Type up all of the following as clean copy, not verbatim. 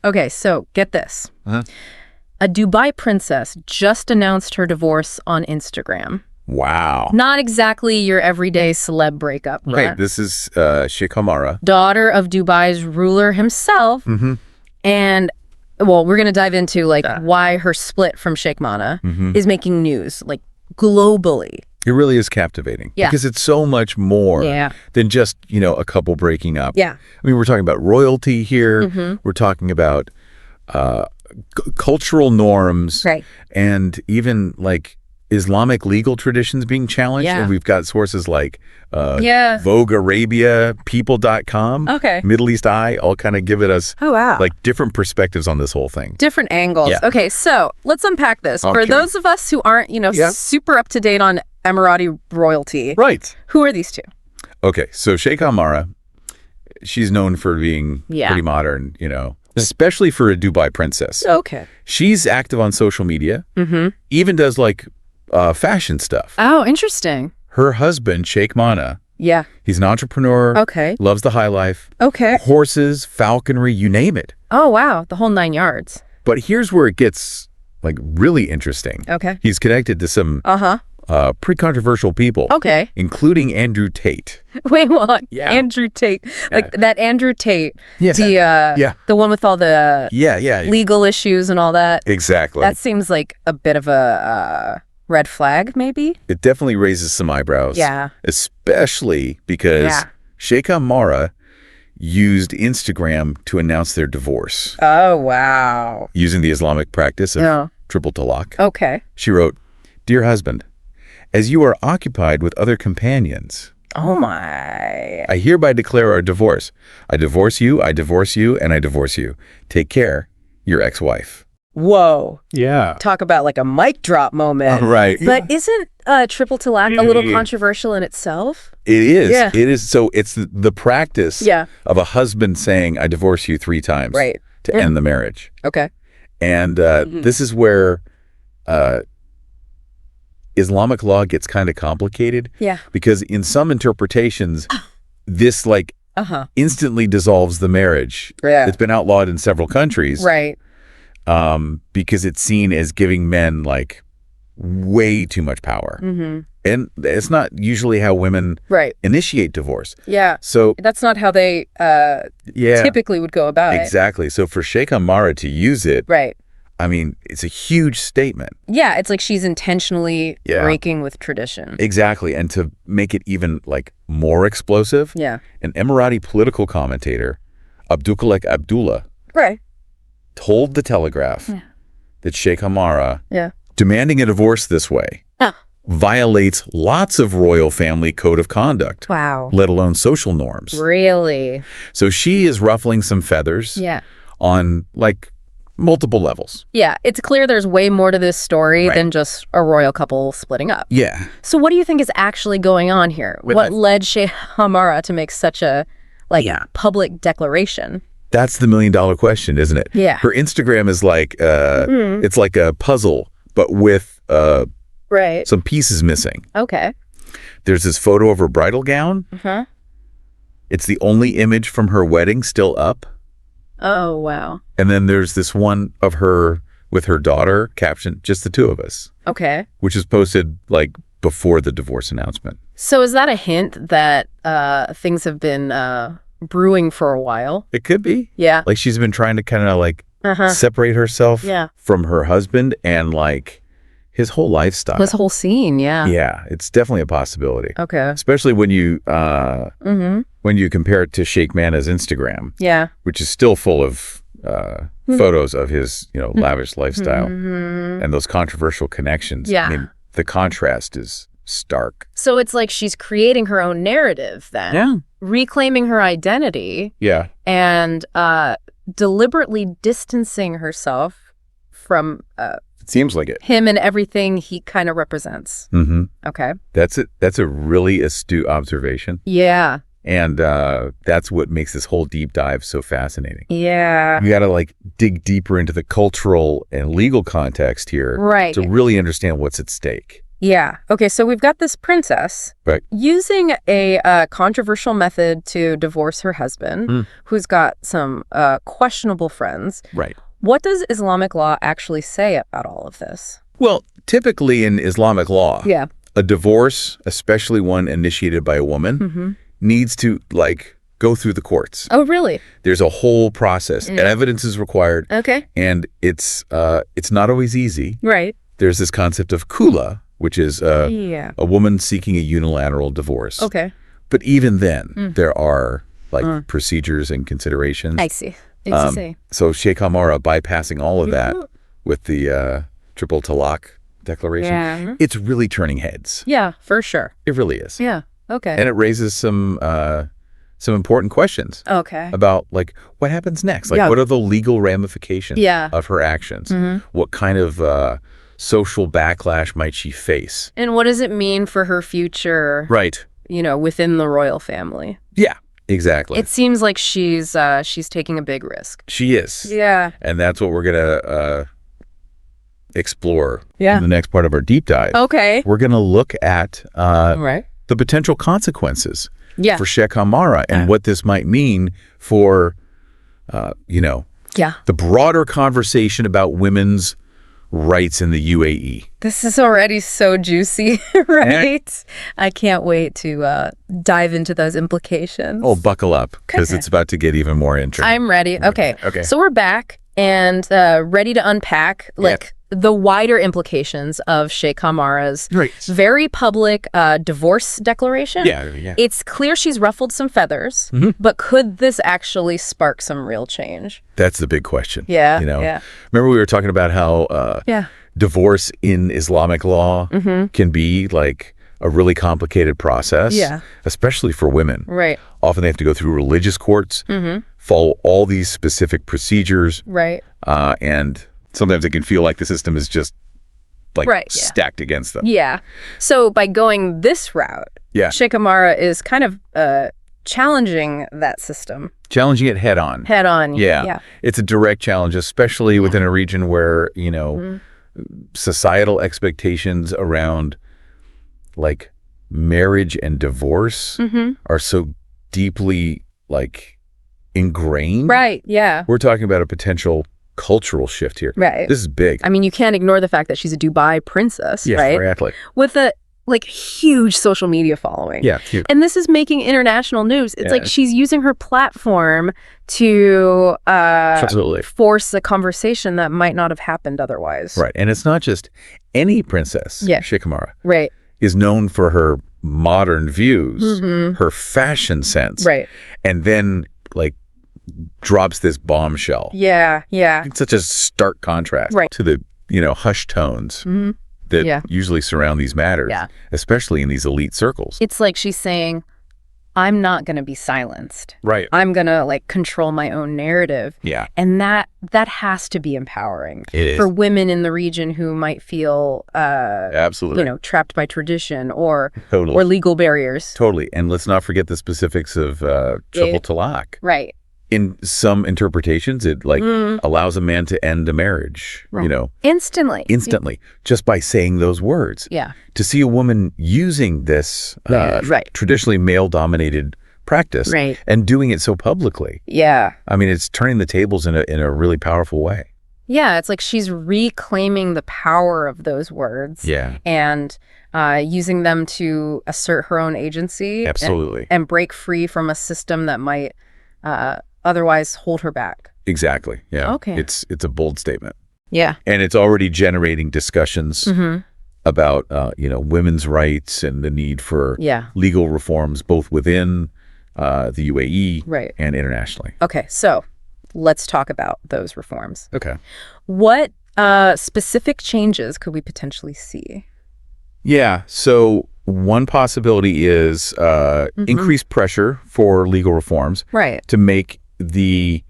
Okay, so get this. Uh-huh. A Dubai princess just announced her divorce on Instagram. Wow. Not exactly your everyday celeb breakup. Right. This is Sheikh Mahra. Daughter of Dubai's ruler himself. Mm-hmm. And, well, we're going to dive into, like, why her split from Sheikh Mahra is making news, like, globally. It really is captivating. Yeah. Because it's so much more than just, a couple breaking up. Yeah. I mean, we're talking about royalty here. Mm-hmm. We're talking about cultural norms. Right. And even, like, Islamic legal traditions being challenged. Yeah. And we've got sources like Yeah. Vogue Arabia, People.com, Okay. Middle East Eye, all kind of giving us Oh, wow. like different perspectives on this whole thing. Different angles. Yeah. Okay, so let's unpack this. For Okay. those of us who aren't, super up to date on Emirati royalty, Right. who are these two? Okay, so Sheikh Mahra, she's known for being pretty modern, especially for a Dubai princess. Okay. She's active on social media, even does like fashion stuff. Oh, interesting. Her husband, Sheikh Mahra, Yeah. he's an entrepreneur, Okay. loves the high life, Okay. horses, falconry, you name it. Oh, wow. The whole 9 yards. But here's where it gets like really interesting. Okay. He's connected to some pretty controversial people. Okay. Including Andrew Tate. Wait, what? Yeah. Andrew Tate. Like that Andrew Tate. Yeah. The one with all the Yeah. legal issues and all that. Exactly. That seems like a bit of a red flag, maybe? It definitely raises some eyebrows. Yeah. Especially because Sheikh Mahra used Instagram to announce their divorce. Oh, wow. Using the Islamic practice of triple talaq. Okay. She wrote, "Dear husband, as you are occupied with other companions, Oh, my. I hereby declare our divorce. I divorce you, and I divorce you. Take care, your ex-wife." Whoa. Yeah. Talk about like a mic drop moment. Right. But isn't triple talaq a little controversial in itself? It is. Yeah. It is. So it's the practice of a husband saying, "I divorce you 3 times to end the marriage." Okay. And this is where Islamic law gets kind of complicated. Yeah. Because in some interpretations, this like instantly dissolves the marriage. Yeah. It's been outlawed in several countries. Right. Because it's seen as giving men like way too much power. Mm-hmm. And it's not usually how women initiate divorce. Yeah. So that's not how they typically would go about it. Exactly. So for Sheikh Mahra to use it, I mean, it's a huge statement. Yeah, it's like she's intentionally breaking with tradition. Exactly. And to make it even like more explosive, an Emirati political commentator, Abdullah Abdullah, told the Telegraph that Sheikh Mahra demanding a divorce this way violates lots of royal family code of conduct. Wow. Let alone social norms. Really? So she is ruffling some feathers on like multiple levels. Yeah, it's clear there's way more to this story than just a royal couple splitting up. Yeah. So what do you think is actually going on here? What led Sheikh Mahra to make such a public declaration? That's the $1 million question, isn't it? Yeah. Her Instagram is like, it's like a puzzle, but with some pieces missing. Okay. There's this photo of her bridal gown. It's the only image from her wedding still up. Oh, wow. And then there's this one of her with her daughter, captioned, "Just the 2 of us." Okay. Which is posted like before the divorce announcement. So is that a hint that things have been brewing for a while? It could be. Yeah. Like she's been trying to kind of like separate herself from her husband and like his whole lifestyle. This whole scene, Yeah, it's definitely a possibility. Okay. Especially when you compare it to Sheikh Mahra's Instagram. Yeah. Which is still full of photos of his, lavish lifestyle and those controversial connections. Yeah. I mean, the contrast is stark. So it's like she's creating her own narrative then. Yeah. Reclaiming her identity. Yeah. And deliberately distancing herself from it seems like it. Him and everything he kind of represents. Mm-hmm. Okay. That's it. That's a really astute observation. Yeah. And that's what makes this whole deep dive so fascinating. Yeah. You got to like dig deeper into the cultural and legal context here to really understand what's at stake. Yeah. Okay, so we've got this princess using a controversial method to divorce her husband, who's got some questionable friends. Right. What does Islamic law actually say about all of this? Well, typically in Islamic law, a divorce, especially one initiated by a woman, needs to, like, go through the courts. Oh, really? There's a whole process. And evidence is required. Okay. And it's not always easy. Right. There's this concept of khula, which is a woman seeking a unilateral divorce. Okay. But even then, there are, like, procedures and considerations. I see. I see. So Sheikh Mahra bypassing all of that with the triple talaq declaration, it's really turning heads. Yeah, for sure. It really is. Yeah. Okay. And it raises some important questions. Okay. About, like, what happens next? Like, what are the legal ramifications of her actions? What kind of social backlash might she face? And what does it mean for her future? Right. You know, within the royal family. Yeah. Exactly. It seems like she's taking a big risk. She is. Yeah. And that's what we're gonna explore in the next part of our deep dive. Okay. We're gonna look at the potential consequences for Sheikh Mahra and what this might mean for the broader conversation about women's rights in the UAE. This is already so juicy, right? I can't wait to dive into those implications. Oh, buckle up, because it's about to get even more interesting. I'm ready. Okay. So we're back and ready to unpack, like, the wider implications of Sheikh Mahra's very public divorce declaration. Yeah. It's clear she's ruffled some feathers, but could this actually spark some real change? That's the big question. Yeah. Remember we were talking about how divorce in Islamic law can be, like, a really complicated process, especially for women. Right. Often they have to go through religious courts, follow all these specific procedures. Right. And sometimes it can feel like the system is just, like, stacked against them. Yeah. So by going this route, Sheikh Mahra is kind of challenging that system. Challenging it head on. Head on. Yeah. It's a direct challenge, especially within a region where, societal expectations around, like, marriage and divorce are so deeply, like, ingrained. Right. Yeah. We're talking about a potential cultural shift here. Right. This is big. I mean, you can't ignore the fact that she's a Dubai princess, right? Exactly. With a, like, huge social media following. Yeah, huge. And this is making international news. It's like she's using her platform to force a conversation that might not have happened otherwise. Right. And it's not just any princess. Sheikh Mahra. Right. Is known for her modern views, her fashion sense. Right. And then, like, drops this bombshell. Yeah. It's such a stark contrast to the, hushed tones that usually surround these matters, especially in these elite circles. It's like she's saying, I'm not going to be silenced. Right. I'm going to, like, control my own narrative. Yeah. And that has to be empowering it for is. women in the region who might feel, absolutely, trapped by tradition or legal barriers. Totally. And let's not forget the specifics of triple talaq. Right. In some interpretations, it, like, allows a man to end a marriage, Instantly, just by saying those words. Yeah. To see a woman using this traditionally male-dominated practice and doing it so publicly. Yeah. I mean, it's turning the tables in a really powerful way. Yeah, it's like she's reclaiming the power of those words. Yeah. And using them to assert her own agency. Absolutely. And break free from a system that might otherwise hold her back. Exactly. Yeah. Okay. It's a bold statement. Yeah. And it's already generating discussions about, women's rights and the need for legal reforms, both within the UAE and internationally. Okay. So let's talk about those reforms. Okay. What specific changes could we potentially see? Yeah. So one possibility is increased pressure for legal reforms to make the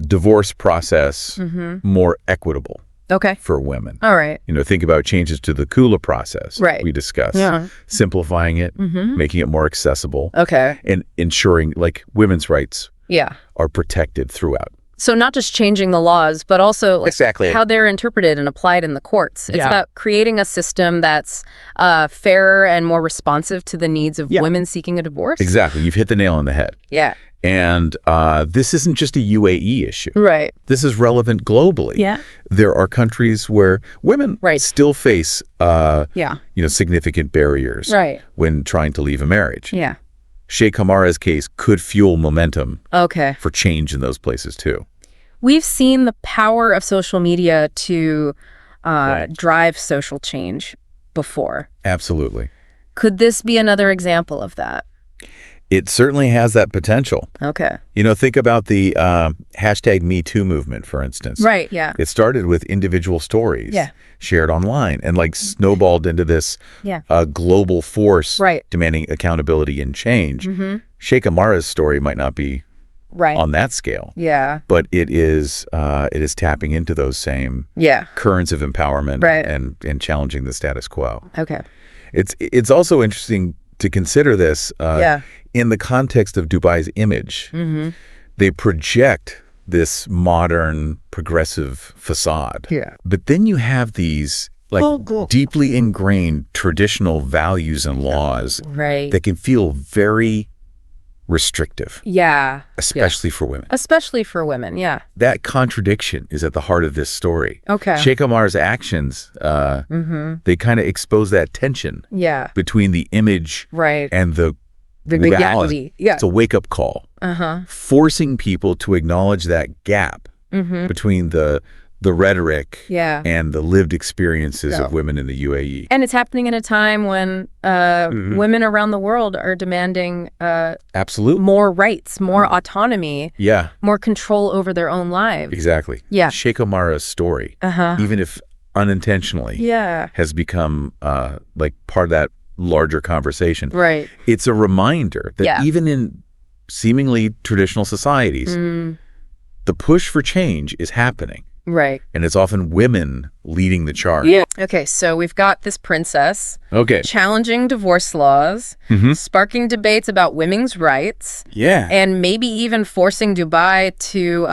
divorce process more equitable for women. All right. Think about changes to the khula process we discussed, simplifying it, making it more accessible, and ensuring, like, women's rights are protected throughout. So not just changing the laws, but also how they're interpreted and applied in the courts. It's about creating a system that's fairer and more responsive to the needs of women seeking a divorce. Exactly. You've hit the nail on the head. Yeah. And this isn't just a UAE issue. Right. This is relevant globally. Yeah. There are countries where women still face significant barriers when trying to leave a marriage. Yeah. Sheikh Mahra's case could fuel momentum for change in those places too. We've seen the power of social media to drive social change before. Absolutely. Could this be another example of that? It certainly has that potential. Okay. Think about the #MeToo movement, for instance. Right, yeah. It started with individual stories shared online and snowballed into this global force demanding accountability and change. Sheikh Mahra's story might not be on that scale. Yeah. But it is tapping into those same currents of empowerment and challenging the status quo. Okay. It's also interesting to consider this in the context of Dubai's image. They project this modern, progressive facade. Yeah. But then you have these deeply ingrained traditional values and laws that can feel very restrictive. Yeah. Especially for women. Especially for women, yeah. That contradiction is at the heart of this story. Okay. Sheikh Mahra's actions, they kind of expose that tension between the image and the reality. Yeah. It's a wake-up call. Forcing people to acknowledge that gap between the rhetoric and the lived experiences of women in the UAE. And it's happening in a time when women around the world are demanding absolutely more rights, more autonomy, more control over their own lives. Exactly. Yeah. Sheikh Mahra's story, even if unintentionally, has become part of that larger conversation. Right. It's a reminder that even in seemingly traditional societies, the push for change is happening. Right. And it's often women leading the charge. Yeah. Okay, so we've got this princess challenging divorce laws, sparking debates about women's rights. Yeah. And maybe even forcing Dubai to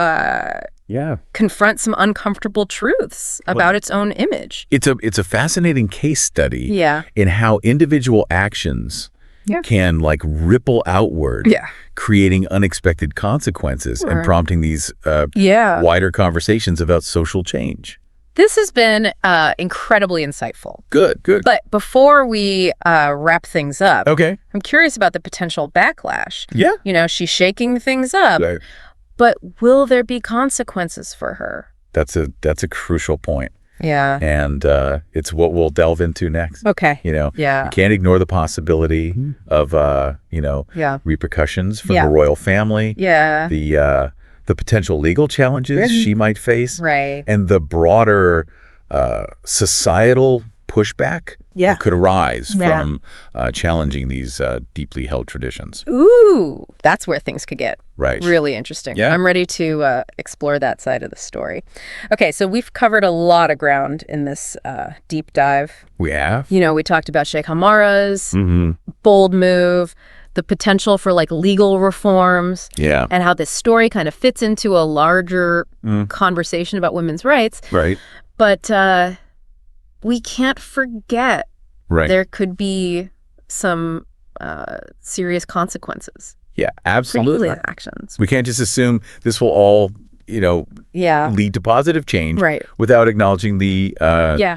confront some uncomfortable truths about its own image. It's a fascinating case study in how individual actions can ripple outward, creating unexpected consequences and prompting these wider conversations about social change. This has been incredibly insightful. Good. But before we wrap things up, I'm curious about the potential backlash. Yeah. She's shaking things up, but will there be consequences for her? That's a crucial point. Yeah. And it's what we'll delve into next. Okay. You can't ignore the possibility of, repercussions from the royal family. Yeah. The potential legal challenges she might face. Right. And the broader societal pushback that could arise from challenging these deeply held traditions. Ooh, that's where things could get really interesting. Yeah. I'm ready to explore that side of the story. Okay, so we've covered a lot of ground in this deep dive. We have. We talked about Sheikh Mahra's bold move, the potential for legal reforms, and how this story kind of fits into a larger conversation about women's rights. Right. But we can't forget there could be some serious consequences. Yeah, absolutely. For actions. We can't just assume this will all, lead to positive change without acknowledging the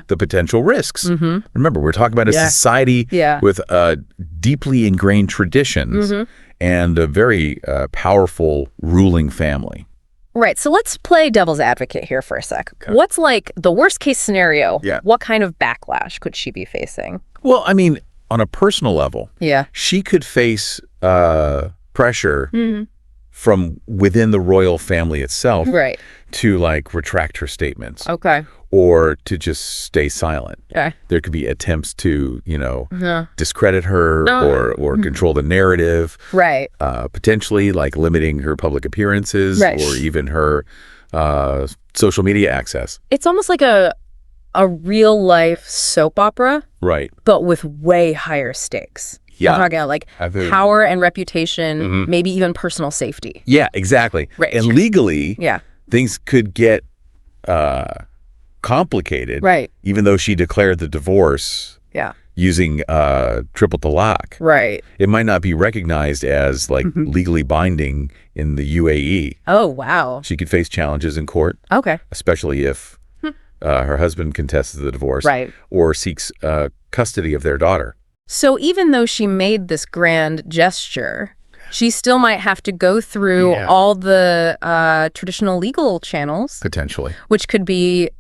potential risks. Remember, we're talking about a society with deeply ingrained traditions and a very powerful ruling family. Right. So let's play devil's advocate here for a sec. Okay. What's the worst case scenario? Yeah. What kind of backlash could she be facing? Well, I mean, on a personal level, she could face pressure from within the royal family itself to retract her statements. Okay. Or to just stay silent. Okay. There could be attempts to, discredit her or control the narrative. Right. Potentially limiting her public appearances or even her social media access. It's almost like a real life soap opera. Right. But with way higher stakes. Yeah. I'm talking about power and reputation, maybe even personal safety. Yeah, exactly. Right. And legally, things could get complicated. Right. Even though she declared the divorce. Yeah. Using triple talaq. Right. It might not be recognized as like legally binding in the UAE. Oh, wow. She could face challenges in court. Okay. Especially if her husband contests the divorce. Right. Or seeks custody of their daughter. So even though she made this grand gesture, she still might have to go through all the traditional legal channels. Potentially. Which could be,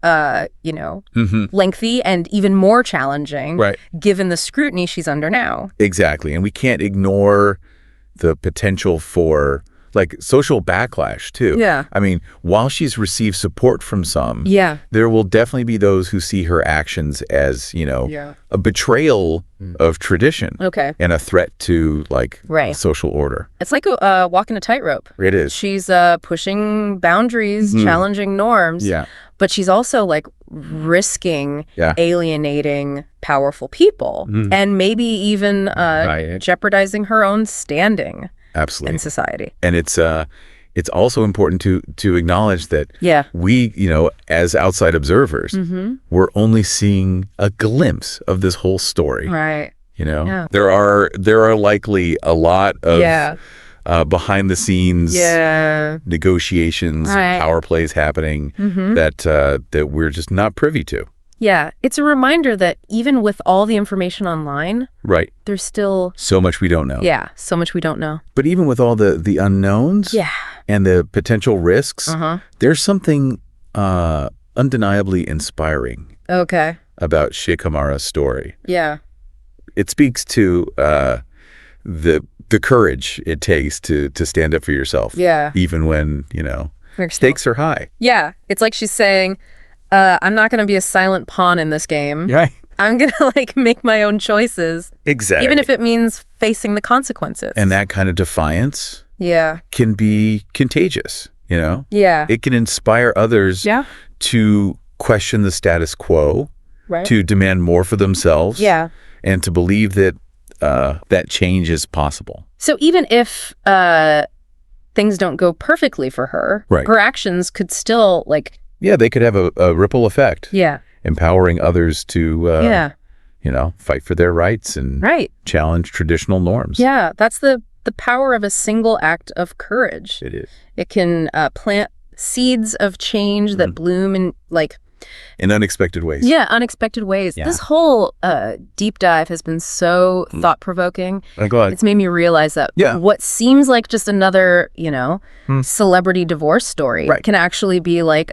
lengthy and even more challenging. Right. Given the scrutiny she's under now. Exactly. And we can't ignore the potential for, like, social backlash, too. Yeah. I mean, while she's received support from some, there will definitely be those who see her actions as, a betrayal of tradition. Okay. And a threat to, like, social order. It's like walking a tightrope. It is. She's pushing boundaries, challenging norms. Yeah. But she's also, like, risking alienating powerful people and maybe even jeopardizing her own standing. Absolutely. In society. And it's also important to acknowledge that we, as outside observers, we're only seeing a glimpse of this whole story. Right. There are likely a lot of behind the scenes negotiations, power plays happening that we're just not privy to. Yeah, it's a reminder that even with all the information online, there's still so much we don't know. Yeah, so much we don't know. But even with all the unknowns and the potential risks, there's something undeniably inspiring about Sheikh Mahra's story. Yeah. It speaks to the courage it takes to stand up for yourself. Yeah. Even when, stakes are high. Yeah, it's like she's saying, I'm not going to be a silent pawn in this game. Right. I'm going to make my own choices. Exactly. Even if it means facing the consequences. And that kind of defiance can be contagious, Yeah. It can inspire others to question the status quo, to demand more for themselves, and to believe that that change is possible. So even if things don't go perfectly for her, her actions could still yeah, they could have a ripple effect. Yeah. Empowering others to, fight for their rights and challenge traditional norms. Yeah, that's the power of a single act of courage. It is. It can plant seeds of change that bloom in unexpected ways. Yeah, unexpected ways. Yeah. This whole deep dive has been so thought-provoking. I'm glad. It's made me realize that what seems like just another, celebrity divorce story can actually be like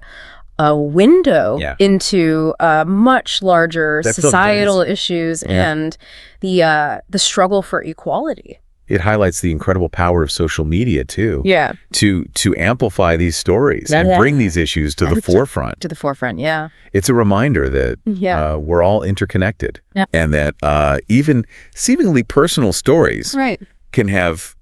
a window into much larger societal issues and the struggle for equality. It highlights the incredible power of social media too. Yeah. To amplify these stories and bring these issues to the forefront. To the forefront, yeah. It's a reminder that we're all interconnected and that even seemingly personal stories can have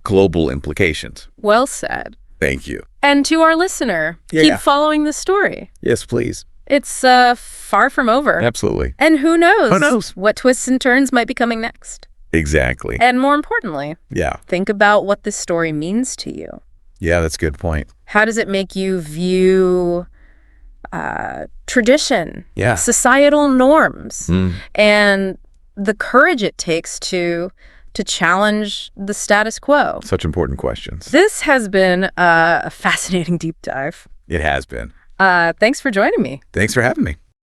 global implications. Well said. Thank you. And to our listener, keep following the story. Yes, please. It's far from over. Absolutely. And who knows what twists and turns might be coming next. Exactly. And more importantly, think about what this story means to you. Yeah, that's a good point. How does it make you view tradition, societal norms, and the courage it takes to challenge the status quo? Such important questions. This has been a fascinating deep dive. It has been. Thanks for joining me. Thanks for having me.